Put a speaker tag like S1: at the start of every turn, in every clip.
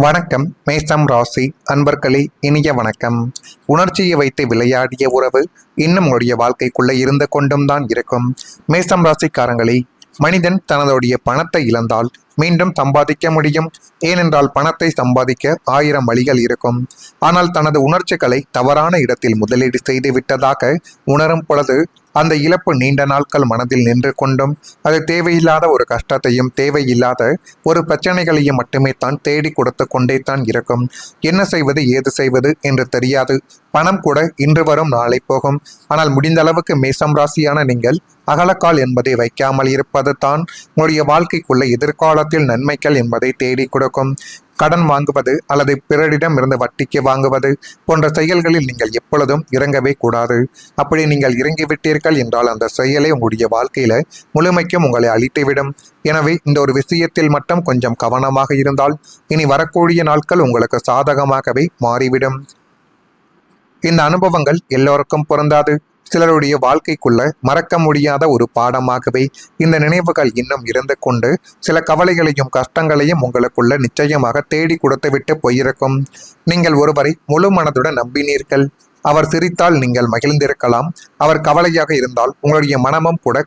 S1: வணக்கம் மேஷம் ராசி அன்பர்களே, இனிய வணக்கம். உணர்ச்சியை வைத்து விளையாடிய உறவு இன்னும் உங்களுடைய வாழ்க்கைக்குள்ள இருந்து கொண்டும் தான் இருக்கும். மேஷம் ராசிக்காரங்களே, மனிதன் தனதுடைய பணத்தை இழந்தால் மீண்டும் சம்பாதிக்க முடியும். ஏனென்றால் பணத்தை சம்பாதிக்க 1000 வழிகள் இருக்கும். ஆனால் தனது உணர்ச்சிகளை தவறான இடத்தில் முதலீடு செய்து விட்டதாக உணரும் பொழுது அந்த இழப்பு நீண்ட நாட்கள் மனதில் நின்று கொண்டும் அது தேவையில்லாத ஒரு கஷ்டத்தையும் தேவையில்லாத ஒரு பிரச்சனைகளையும் மட்டுமே தான் தேடி கொடுத்து கொண்டே தான் இருக்கும். என்ன செய்வது ஏது செய்வது என்று தெரியாது. பணம் கூட இன்று வரும் நாளை போகும். ஆனால் முடிந்த அளவுக்கு மேஷம் ராசியான நீங்கள் அகலக்கால் என்பதை வைக்காமல் இருப்பது தான் உங்களுடைய வாழ்க்கைக்குள்ள எதிர்காலத்தில் நன்மைகள் என்பதை தேடி கொடுக்கும். கடன் வாங்குவது அல்லது பிறரிடம் இருந்து வட்டிக்கு வாங்குவது போன்ற செயல்களில் நீங்கள் எப்பொழுதும் இறங்கவே கூடாது. அப்படி நீங்கள் இறங்கிவிட்டீர்கள் என்றால் அந்த செயலை உங்களுடைய வாழ்க்கையில முழுமைக்கும் உங்களை அழித்துவிடும். எனவே இந்த ஒரு விஷயத்தில் மட்டும் கொஞ்சம் கவனமாக இருந்தால் இனி வரக்கூடிய நாட்கள் உங்களுக்கு சாதகமாகவே மாறிவிடும். இந்த அனுபவங்கள் எல்லோருக்கும் பொருந்தாது. சிலருடைய வாழ்க்கைக்குள்ள மறக்க முடியாத ஒரு பாடமாகவே இந்த நினைவுகள் இன்னும் இருந்து கொண்டு சில கவலைகளையும் கஷ்டங்களையும் உங்களுக்குள்ள நிச்சயமாக தேடி கொடுத்துவிட்டு போயிருக்கும். நீங்கள் ஒருவரை முழு மனதுடன் நம்பினீர்கள். அவர் சிரித்தால் நீங்கள் மகிழ்ந்திருக்கலாம். அவர் கவலையாக இருந்தால் உங்களுடைய மனமும் கூட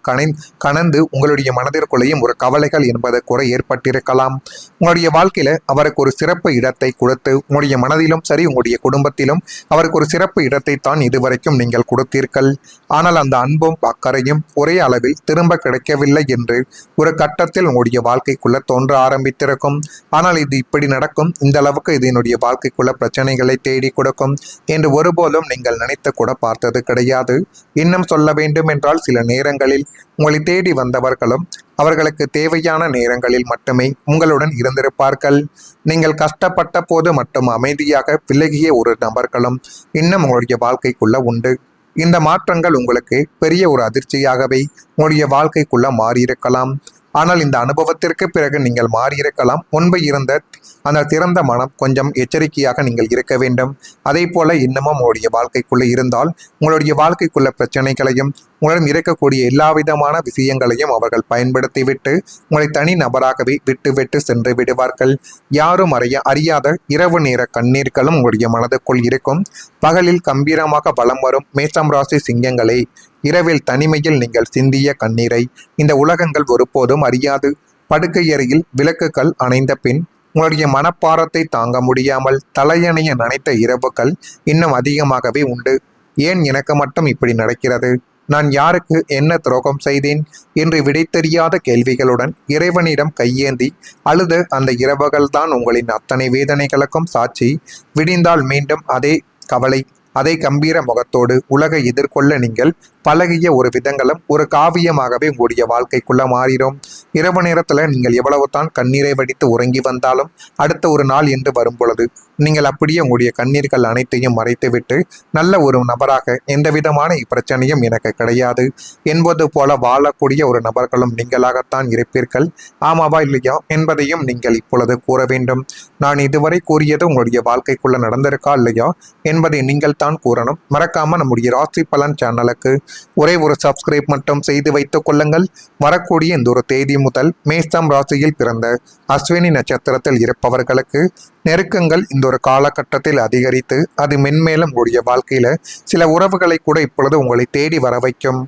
S1: கனந்து உங்களுடைய மனதிற்குள்ளேயும் ஒரு கவலைகள் என்பது கூட ஏற்பட்டிருக்கலாம். உங்களுடைய வாழ்க்கையில அவருக்கு ஒரு சிறப்பு இடத்தை கொடுத்து உங்களுடைய மனதிலும் சரி உங்களுடைய குடும்பத்திலும் அவருக்கு ஒரு சிறப்பு இடத்தை தான் இதுவரைக்கும் நீங்கள் கொடுத்தீர்கள். ஆனால் அந்த அன்பும் அக்கறையும் ஒரே அளவில் திரும்ப கிடைக்கவில்லை என்று ஒரு கட்டத்தில் உங்களுடைய வாழ்க்கைக்குள்ள தோன்ற ஆரம்பித்திருக்கும். ஆனால் இது இப்படி நடக்கும், இந்த அளவுக்கு இது என்னுடைய வாழ்க்கைக்குள்ள பிரச்சனைகளை தேடி கொடுக்கும் என்று ஒருபோதும் நீங்கள் நினைத்து கூட பார்த்தது கிடையாது. இன்னும் சொல்ல வேண்டும் என்றால் சில நேரங்களில் உங்களை தேடி வந்தவர்களும் அவர்களுக்கு தேவையான நேரங்களில் மட்டுமே உங்களுடன் இருந்திருப்பார்கள். நீங்கள் கஷ்டப்பட்ட போது மட்டும் அமைதியாக விலகிய ஒரு நபர்களும் இன்னும் உங்களுடைய வாழ்க்கைக்குள்ள உண்டு. இந்த மாற்றங்கள் உங்களுக்கு பெரிய ஒரு அதிர்ச்சியாகவே உங்களுடைய வாழ்க்கைக்குள்ள மாறியிருக்கலாம். ஆனால் இந்த அனுபவத்திற்கு பிறகு நீங்கள் மாறியிருக்கலாம். முன்பு இருந்த அந்த திறந்த மனம் கொஞ்சம் எச்சரிக்கையாக நீங்கள் இருக்க வேண்டும். அதே போல இன்னமும் உங்களுடைய வாழ்க்கைக்குள்ள இருந்தால் உங்களுடைய வாழ்க்கைக்குள்ள பிரச்சனைகளையும் உங்களிடம் இருக்கக்கூடிய எல்லா விதமான விஷயங்களையும் அவர்கள் பயன்படுத்திவிட்டு உங்களை தனி நபராகவே விட்டு சென்று விடுவார்கள். யாரும் அறியாத இரவு நேர கண்ணீர்களும் உங்களுடைய மனதுக்குள் இருக்கும். பகலில் கம்பீரமாக வலம் வரும் மேஷம் ராசி சிங்கங்களே, இரவில் தனிமையில் நீங்கள் சிந்திய கண்ணீரை இந்த உலகங்கள் ஒருபோதும் அறியாது. படுக்கை அறையில் விளக்குகள் அணைந்த பின் உங்களுடைய மனப்பாரத்தை தாங்க முடியாமல் தலையணைய நினைத்த இரவுகள் இன்னும் அதிகமாகவே உண்டு. ஏன் எனக்கு மட்டும் இப்படி நடக்கிறது? நான் யாருக்கு என்ன துரோகம் செய்தேன் என்று விடை தெரியாத கேள்விகளுடன் இறைவனிடம் கையேந்தி அழுது அந்த இரவுகள் தான் உங்களின் அத்தனை வேதனைகளுக்கும் சாட்சி. விடிந்தால் மீண்டும் அதே கவலை, அதே கம்பீர முகத்தோடு உலகை எதிர்கொள்ள நீங்கள் பழகிய ஒரு விதங்களும் ஒரு காவியமாகவே உங்களுடைய வாழ்க்கைக்குள்ள மாறிடும். இரவு நேரத்துல நீங்கள் எவ்வளவு தான் கண்ணீரை வடித்து உறங்கி வந்தாலும் அடுத்த ஒரு நாள் என்று வரும் பொழுது நீங்கள் அப்படியே உங்களுடைய கண்ணீர்கள் அனைத்தையும் மறைத்துவிட்டு நல்ல ஒரு நபராக எந்த விதமான பிரச்சனையும் எனக்கு கிடையாது என்பது போல வாழக்கூடிய ஒரு நபர்களும் நீங்களாகத்தான் இருப்பீர்கள். ஆமாவா இல்லையா என்பதையும் நீங்கள் இப்பொழுது கூற வேண்டும். நான் இதுவரை கூறியது உங்களுடைய வாழ்க்கைக்குள்ள நடந்திருக்கா இல்லையா என்பதை நீங்கள் தான் கூறணும். மறக்காம நம்முடைய ராசி பலன் சேனலுக்கு ஒரே ஒரு சப்ஸ்கிரைப் மட்டும் செய்து வைத்துக் கொள்ளுங்கள். வரக்கூடிய இந்த ஒரு தேதி முதல் மேஷம் ராசியில் பிறந்த அஸ்வினி நட்சத்திரத்தில் இருப்பவர்களுக்கு நெருக்கங்கள் இந்த ஒரு காலகட்டத்தில் அதிகரித்து அது மென்மேலும் உங்களுடைய வாழ்க்கையில சில உறவுகளை கூட இப்பொழுது உங்களை தேடி வர வைக்கும்.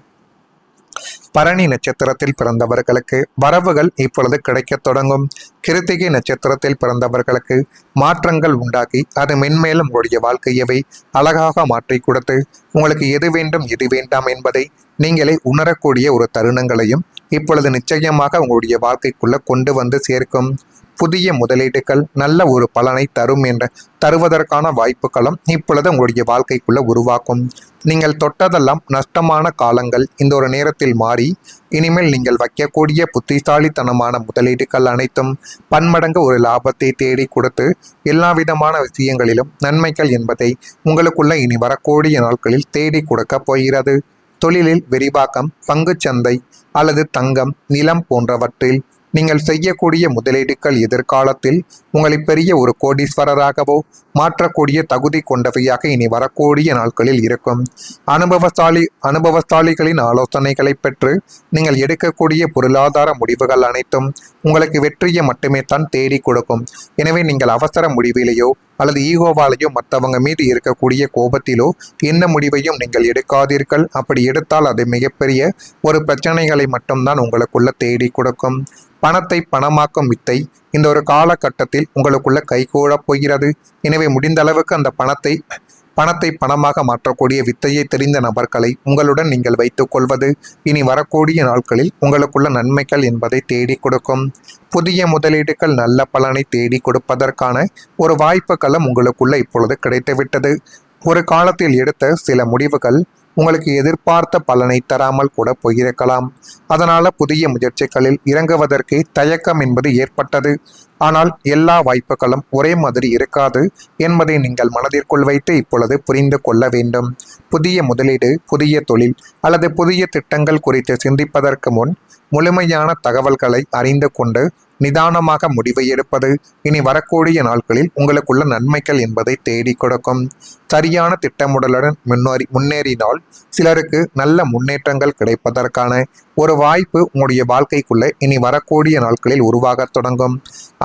S1: பரணி நட்சத்திரத்தில் பிறந்தவர்களுக்கு வரவுகள் இப்பொழுது கிடைக்க தொடங்கும். கிருத்திகை நட்சத்திரத்தில் பிறந்தவர்களுக்கு மாற்றங்கள் உண்டாக்கி அது மென்மேலும் உங்களுடைய வாழ்க்கையவை அழகாக மாற்றி கொடுத்து உங்களுக்கு எது வேண்டும் எது வேண்டாம் என்பதை நீங்களே உணரக்கூடிய ஒரு தருணங்களையும் இப்பொழுது நிச்சயமாக உங்களுடைய வாழ்க்கைக்குள்ள கொண்டு வந்து சேர்க்கும். புதிய முதலீடுகள் நல்ல ஒரு பலனை தருவதற்கான வாய்ப்புகளும் இப்பொழுது உங்களுடைய வாழ்க்கைக்குள்ள உருவாக்கும். நீங்கள் தொட்டதெல்லாம் நஷ்டமான காலங்கள் இந்த ஒரு நேரத்தில் மாறி இனிமேல் நீங்கள் வைக்கக்கூடிய புத்திசாலித்தனமான முதலீடுகள் அனைத்தும் பன்மடங்கு ஒரு லாபத்தை தேடி கொடுத்து எல்லா விதமான விஷயங்களிலும் நன்மைகள் என்பதை உங்களுக்குள்ள இனி வரக்கூடிய நாட்களில் தேடி கொடுக்க போகிறது. தொழிலில் விரிவாக்கம், பங்குச்சந்தை அல்லது தங்கம், நிலம் போன்றவற்றில் நீங்கள் செய்யக்கூடிய முதலீடுகள் எதிர்காலத்தில் உங்களை பெரிய ஒரு கோடீஸ்வரராகவோ மாற்றக்கூடிய தகுதி கொண்டவையாக இனி வரக்கூடிய நாட்களில் இருக்கும். அனுபவசாலிகளின் ஆலோசனைகளை பெற்று நீங்கள் எடுக்கக்கூடிய பொருளாதார முடிவுகள் அனைத்தும் உங்களுக்கு வெற்றியை மட்டுமே தான் தேடி கொடுக்கும். எனவே நீங்கள் அவசர முடிவிலேயோ அல்லது ஈகோவாலேயோ மற்றவங்க மீது இருக்கக்கூடிய கோபத்திலோ எந்த முடிவையும் நீங்கள் எடுக்காதீர்கள். அப்படி எடுத்தால் அது மிகப்பெரிய ஒரு பிரச்சனைகளை மட்டும்தான் உங்களுக்குள்ள தேடி கொடுக்கும். பணத்தை பணமாக்கும் வித்தை இந்த ஒரு காலகட்டத்தில் உங்களுக்குள்ள கைகூடப் போகிறது. எனவே முடிந்த அளவுக்கு அந்த பணத்தை பணமாக மாற்றக்கூடிய வித்தையை தெரிந்த நபர்களை உங்களுடன் நீங்கள் வைத்துக் கொள்வது இனி வரக்கூடிய நாட்களில் உங்களுக்குள்ள நன்மைகள் என்பதை தேடி கொடுக்கும். புதிய முதலீடுகள் நல்ல பலனை தேடி கொடுப்பதற்கான ஒரு வாய்ப்பு களம் உங்களுக்குள்ள இப்பொழுது கிடைத்துவிட்டது. ஒரு காலத்தில் எடுத்த சில முடிவுகள் உங்களுக்கு எதிர்பார்த்த பலனை தராமல் கூட போயிருக்கலாம். அதனால புதிய முயற்சிகளில் இறங்குவதற்கு தயக்கம் என்பது ஏற்பட்டது. ஆனால் எல்லா வாய்ப்புகளும் ஒரே மாதிரி இருக்காது என்பதை நீங்கள் மனதிற்குள் வைத்து இப்பொழுது புரிந்து கொள்ள வேண்டும். புதிய முதலீடு, புதிய தொழில் அல்லது புதிய திட்டங்கள் குறித்து சிந்திப்பதற்கு முன் முழுமையான தகவல்களை அறிந்து கொண்டு நிதானமாக முடிவை எடுப்பது இனி வரக்கூடிய நாட்களில் உங்களுக்குள்ள நன்மைகள் என்பதை தேடி கொடுக்கும். சரியான திட்டமிடலுடன் முன்னேறினால் சிலருக்கு நல்ல முன்னேற்றங்கள் கிடைப்பதற்கான ஒரு வாய்ப்பு உங்களுடைய வாழ்க்கைக்குள்ள இனி வரக்கூடிய நாட்களில் உருவாக தொடங்கும்.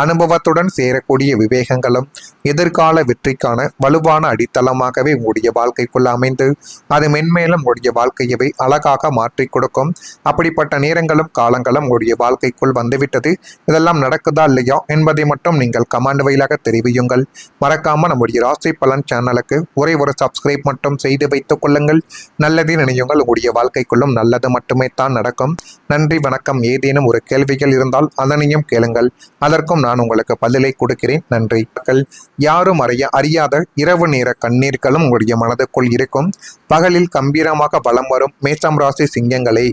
S1: அனுபவத்துடன் சேரக்கூடிய விவேகங்களும் எதிர்கால வெற்றிக்கான வலுவான அடித்தளமாகவே உங்களுடைய வாழ்க்கைக்குள்ள அமைந்து அது மென்மேலும் உங்களுடைய வாழ்க்கையவை அழகாக மாற்றி கொடுக்கும். அப்படிப்பட்ட நேரங்களும் காலங்களும் உங்களுடைய வாழ்க்கைக்குள் வந்துவிட்டது. இதெல்லாம் நடக்குதா இல்லையா என்பதை மட்டும் நீங்கள் கமெண்ட் வாயிலாக தெரிவியுங்கள். மறக்காம நம்முடைய ராசி பலன் சேனலுக்கு ஒரே ஒரு சப்ஸ்கிரைப் மட்டும் செய்து வைத்துக் கொள்ளுங்கள். நல்லதே நினையுங்கள், உங்களுடைய வாழ்க்கைக்குள்ளும் நல்லது மட்டுமே தான் நடக்கும். நன்றி, வணக்கம். ஏதேனும் ஒரு கேள்விகள் இருந்தால் அதனையும் கேளுங்கள், அதற்கும் நான் உங்களுக்கு பதிலை கொடுக்கிறேன். நன்றி. யாரும் அறியாத இரவு நேர கண்ணீர்களும் உங்களுடைய மனதுக்குள் இருக்கும். பகலில் கம்பீரமாக வலம் வரும் மேஷம் ராசி சிங்கங்களே,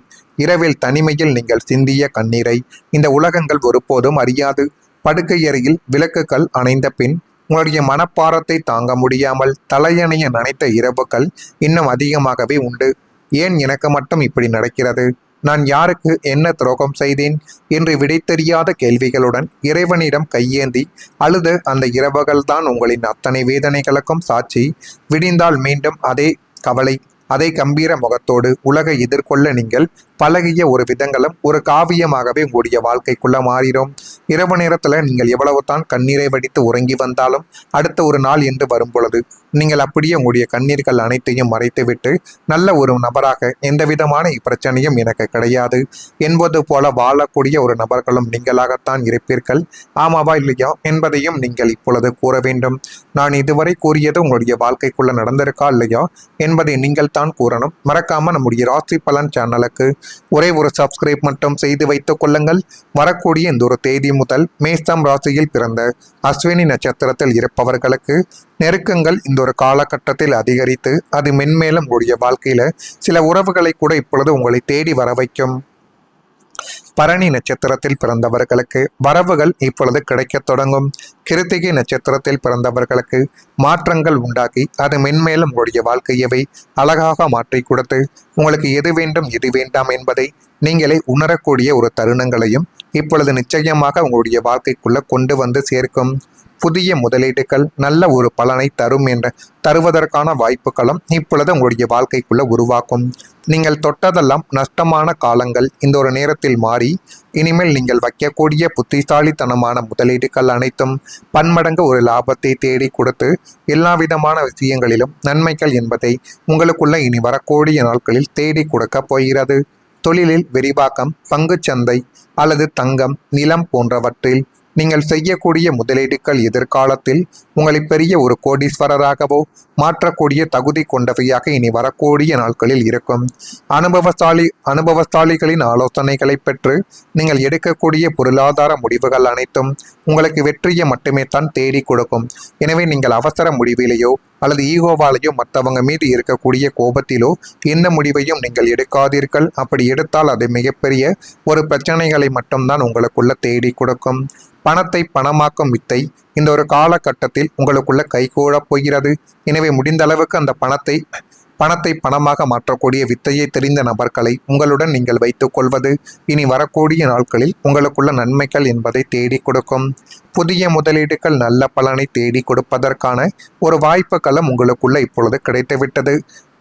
S1: இரவில் தனிமையில் நீங்கள் சிந்திய கண்ணீரை இந்த உலகங்கள் ஒருபோதும் அறியாது. படுக்கை அறையில் விளக்குகள் அணைந்த பின் உங்களுடைய மனப்பாரத்தை தாங்க முடியாமல் தலையணைய நனைத்த இரவுகள் இன்னும் அதிகமாகவே உண்டு. ஏன் எனக்கு மட்டும் இப்படி நடக்கிறது? நான் யாருக்கு என்ன துரோகம் செய்தேன் என்று விடை தெரியாத கேள்விகளுடன் இறைவனிடம் கையேந்தி அழுது அந்த இரவுகள்தான் உங்களின் அத்தனை வேதனைகளுக்கும் சாட்சி. விடிந்தால் மீண்டும் அதே கவலை, அதே கம்பீர முகத்தோடு உலகை எதிர்கொள்ள நீங்கள் பழகிய ஒரு விதங்களும் ஒரு காவியமாகவே உங்களுடைய வாழ்க்கைக்குள்ள மாறிடும். இரவு நேரத்தில் நீங்கள் எவ்வளவு தான் கண்ணீரை வடித்து உறங்கி வந்தாலும் அடுத்த ஒரு நாள் என்று வரும் பொழுது நீங்கள் அப்படியே உங்களுடைய கண்ணீர்கள் அனைத்தையும் மறைத்துவிட்டு நல்ல ஒரு நபராக எந்த விதமான பிரச்சனையும் எனக்கு கிடையாது என்பது போல வாழக்கூடிய ஒரு நபர்களும் நீங்களாகத்தான் இருப்பீர்கள். ஆமாவா இல்லையா என்பதையும் நீங்கள் இப்பொழுது கூற வேண்டும். நான் இதுவரை கூறியது உங்களுடைய வாழ்க்கைக்குள்ள நடந்திருக்கா இல்லையா என்பதை நீங்கள் தான் கூறணும். மறக்காம நம்முடைய ராசி பலன் சேனலுக்கு ஒரே ஒரு சப்ஸ்கிரைப் மட்டும் செய்து வைத்துக் கொள்ளுங்கள். வரக்கூடிய இந்த ஒரு தேதி முதல் மேஷம் ராசியில் பிறந்த அஸ்வினி நட்சத்திரத்தில் இருப்பவர்களுக்கு நெருக்கங்கள் இந்த ஒரு காலகட்டத்தில் அதிகரித்து அது மென்மேலும் உங்களுடைய வாழ்க்கையில சில உறவுகளை கூட இப்பொழுது உங்களை தேடி வர வைக்கும். பரணி நட்சத்திரத்தில் பிறந்தவர்களுக்கு வரவுகள் இப்பொழுது கிடைக்க தொடங்கும். கிருத்திகை நட்சத்திரத்தில் பிறந்தவர்களுக்கு மாற்றங்கள் உண்டாக்கி அது மென்மேலும் உங்களுடைய வாழ்க்கையவை அழகாக மாற்றி கொடுத்து உங்களுக்கு எது வேண்டும் எது வேண்டாம் என்பதை நீங்களே உணரக்கூடிய ஒரு தருணங்களையும் இப்பொழுது நிச்சயமாக உங்களுடைய வாழ்க்கைக்குள்ள கொண்டு வந்து சேர்க்கும். புதிய முதலீடுகள் நல்ல ஒரு பலனை தருவதற்கான வாய்ப்புகளும் இப்பொழுது உங்களுடைய வாழ்க்கைக்குள்ள உருவாக்கும். நீங்கள் தொட்டதெல்லாம் நஷ்டமான காலங்கள் இந்த ஒரு நேரத்தில் மாறி இனிமேல் நீங்கள் வைக்கக்கூடிய புத்திசாலித்தனமான முதலீடுகள் அனைத்தும் பன்மடங்கு ஒரு லாபத்தை தேடி கொடுத்து எல்லா விதமான விஷயங்களிலும் நன்மைகள் என்பதை உங்களுக்குள்ள இனி வரக்கூடிய நாட்களில் தேடி கொடுக்க போகிறது. தொழிலில் விரிவாக்கம், பங்குச்சந்தை அல்லது தங்கம், நிலம் போன்றவற்றில் நீங்கள் செய்யக்கூடிய முதலீடுகள் எதிர்காலத்தில் உங்களை பெரிய ஒரு கோடீஸ்வரராகவோ மாற்றக்கூடிய தகுதி கொண்டவையாக இனி வரக்கூடிய நாட்களில் இருக்கும். அனுபவசாலிகளின் ஆலோசனைகளை பெற்று நீங்கள் எடுக்கக்கூடிய பொருளாதார முடிவுகள் அனைத்தும் உங்களுக்கு வெற்றியை மட்டுமே தான் தேடி கொடுக்கும். எனவே நீங்கள் அவசர முடிவிலேயோ அல்லது ஈகோவாலேயோ மற்றவங்க மீது இருக்கக்கூடிய கோபத்திலோ எந்த முடிவையும் நீங்கள் எடுக்காதீர்கள். அப்படி எடுத்தால் அது மிகப்பெரிய ஒரு பிரச்சனைகளை மட்டும்தான் உங்களுக்குள்ள தேடி கொடுக்கும். பணத்தை பணமாக்கும் வித்தை இந்த ஒரு காலகட்டத்தில் உங்களுக்குள்ள கைகூடப் போகிறது. எனவே முடிந்த அளவுக்கு அந்த பணத்தை பணமாக மாற்றக்கூடிய வித்தையை தெரிந்த நபர்களை உங்களுடன் நீங்கள் வைத்துக் கொள்வது இனி வரக்கூடிய நாட்களில் உங்களுக்குள்ள நன்மைகள் என்பதை தேடி கொடுக்கும். புதிய முதலீடுகள் நல்ல பலனை தேடி கொடுப்பதற்கான ஒரு வாய்ப்புகளும் உங்களுக்குள்ள இப்பொழுது கிடைத்துவிட்டது.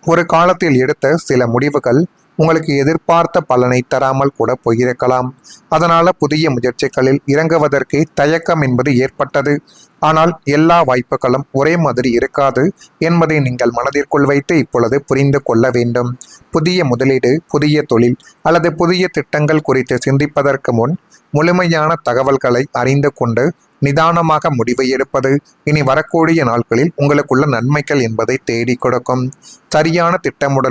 S1: ஒரு காலத்தில் எடுத்த சில முடிவுகள் உங்களுக்கு எதிர்பார்த்த பலனை தராமல் கூட போயிருக்கலாம். அதனால புதிய முயற்சிகளில் இறங்குவதற்கு தயக்கம் என்பது ஏற்பட்டது. ஆனால் எல்லா வாய்ப்புகளும் ஒரே மாதிரி இருக்காது என்பதை நீங்கள் மனதிற்குள் வைத்து இப்பொழுது புரிந்து கொள்ள வேண்டும். புதிய முதலீடு, புதிய தொழில் அல்லது புதிய திட்டங்கள் குறித்து சிந்திப்பதற்கு முன் முழுமையான தகவல்களை அறிந்து கொண்டு நிதானமாக முடிவை எடுப்பது இனி வரக்கூடிய நாட்களில் உங்களுக்குள்ள நன்மைகள் என்பதை தேடி கொடுக்கும். சரியான திட்டமிடல்